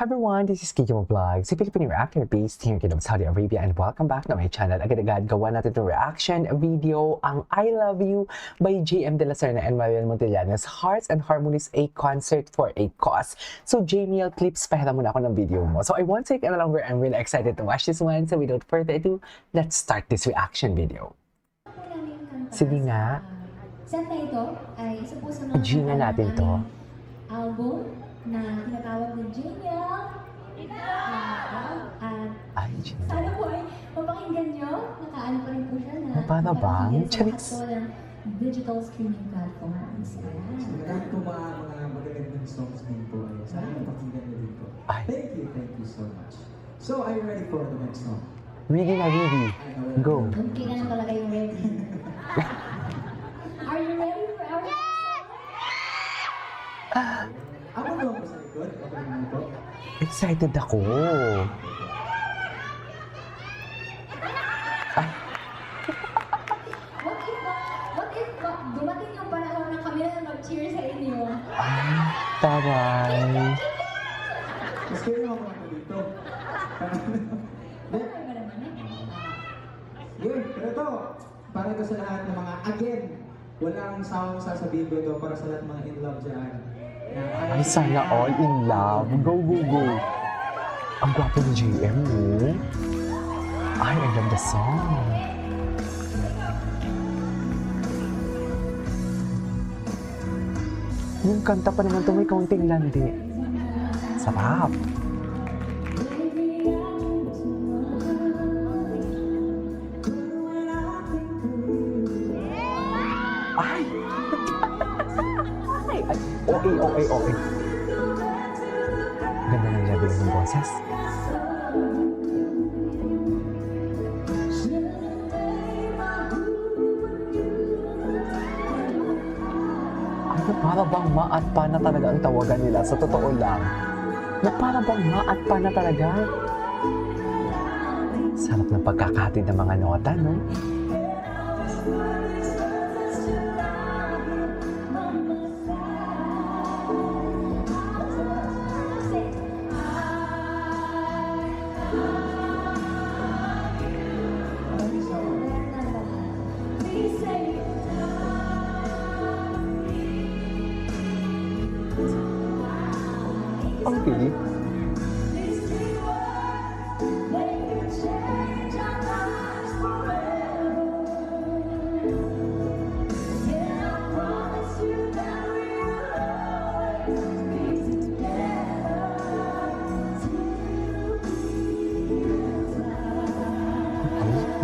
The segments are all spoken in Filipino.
Hi everyone, this is Kiko Vlog, si Filipino reactor based here in Saudi Arabia, and welcome back to my channel. Agad-agad gawa natin itong reaction video, ang I Love You by JM De La Serna and Mariel Montellanes, Hearts and Harmonies, a concert for a cause. So JML clips, pahila muna ako ng video mo. So I won't take any longer, I'm really excited to watch this one. So without further ado, let's start this reaction video. Sige nga. Set na ito ay isa po sa mga Gina natin to. album na tinatawag ng Genial. At Ay, Gina. sana po ay mapakinggan nyo. Nakaano pa rin po siya na Para bang? nakapakinggan sa Charis. lahat po ng digital streaming platforms. Ayan. So, marami po mga magagandang songs din po. Sana mapakinggan niyo din po. Ay. Thank you so much. So, are you ready for the next song? Really na really. Go. Okay na talaga yung ready. Are you ready for our Ako ba ako sa likod? Okay naman po. Excited ako. Ay, What if dumating yung panahon na kami na mag-cheer sa inyo? taray. Mas kayo ako ako dito. Ano ba naman eh? Yun, pero ito, para ito sa lahat ng mga, again, walang sawang sasabihin ko ito para sa lahat ng mga in love dyan. Ay, sana all in love. Go, go, go. Ang gwapo ni JM, oh. Ay, I love the song. Yung kanta pa naman ito, may kaunting landi. Sarap. Ay! Ay! Ay! Okay. Ganda ng level ng boses. Ay, na para bang ma at pa na talaga ang tawagan nila, sa totoo lang. Na para bang ma at pa na talaga. Sarap ng pagkakahatid ng mga nota, no? Okay.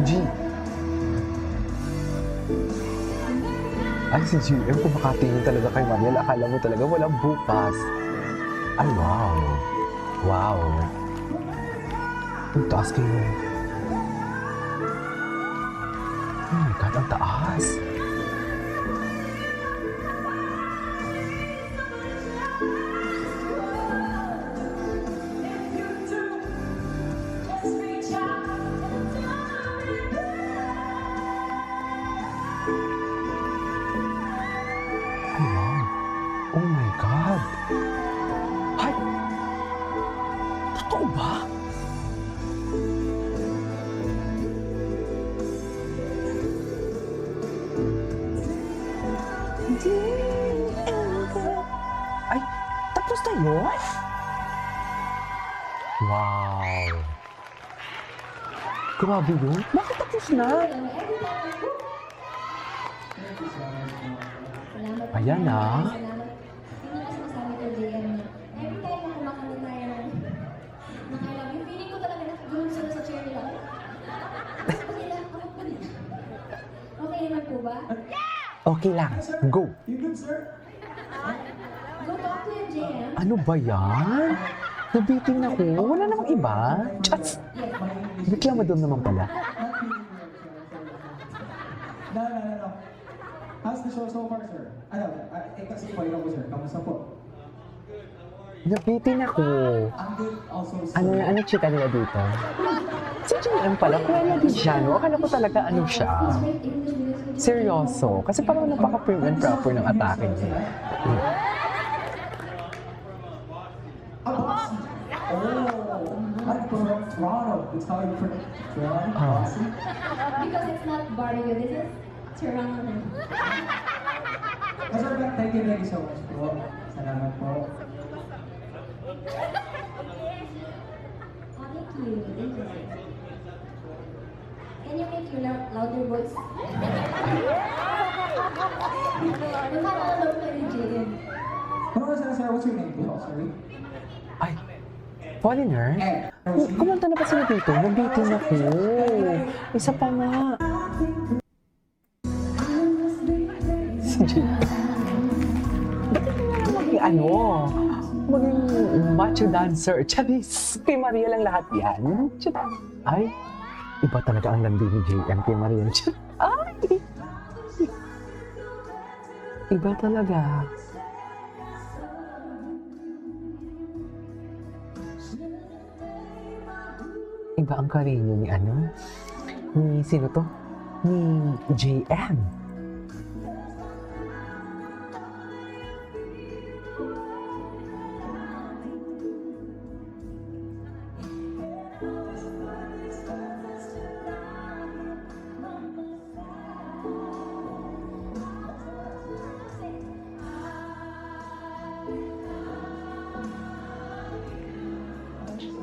G. Ay, si GM, kung makatingin talaga kay Mariel, akala mo talaga walang bukas. Ay, wow. Wow. Ang taas kayo. Oh my God, ang taas. Ay, wow. Oh my God. Ay! Totoo ba? Ay, tapos na yun? Wow. Grabe yun. Bakit tapos na? Ayan na. Salamat. Hindi na sinasabi ko, JM, na every time na kumakanta tayo ng I love you, feeling ko talaga nakagulong sila sa chair nila. Ako nila, ako pa nila. Okay naman po ba? Okay lang. Go. You good, sir? Go talk to him, JM. Ano ba yan? Nabiting ako. Wala namang iba. Chats. Reklamo doon naman pala. No. How's the show so far, sir? Kasi po, ikaw po, sir. Kamusta po? Nabiting ako. I'm good also, sir. Ano chika nila dito? Si JM pala, Kuya Dijano. Akala ko talaga ano siya. Seryoso. Kasi parang napaka-prim and proper ng atake niya. I'm from Toronto. It's how you pronounce Toronto. Oh. Because it's not Barrio, this is Toronto. Sir, thank you so much po. Salamat po. Oh, thank you. Thank you. Can you make your louder voice? Nakakalaw ka ni JM. Sir, what's your name po? Sorry. Ay, foreigner? Eh, Kumanta na pa sila dito. Nabitin ako. Isa pa nga. Si JM. Bakit ka na maging ano? Maging macho dancer. Charis! Kay Maria lang lahat yan. Ay, iba talaga ang landi ni JM kay Maria. Ay! Iba talaga. Iba ang karinyo ni ano? Ni sino to? Ni JM.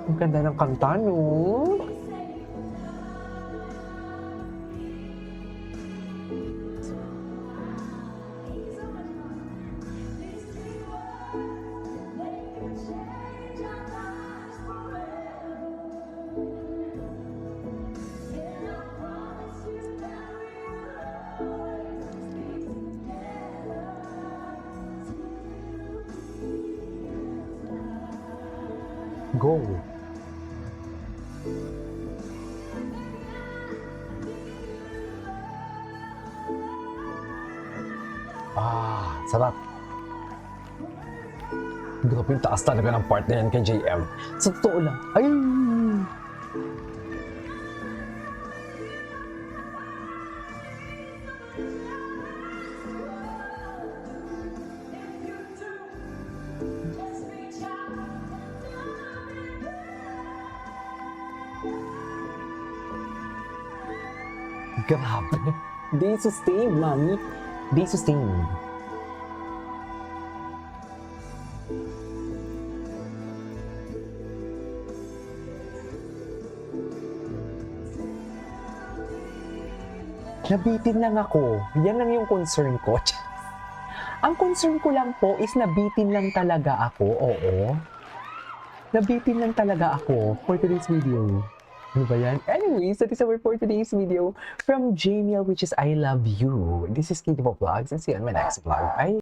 Ang ganda ng kanta, no? Go! Ah, sarap. Grabe yung taas talaga ng part na yan kay JM. Sa totoo lang. Ay! Grabe. They sustain, mami. They sustain. Nabitin lang ako. Yan lang yung concern ko. Ang concern ko lang po is nabitin lang talaga ako. Oo. Nabitin lang talaga ako for today's video. Ano ba yan? Anyways, that is our for today's video from Jamiel, which is I Love You. This is Katie Vlogs, and see you on my next vlog. Bye!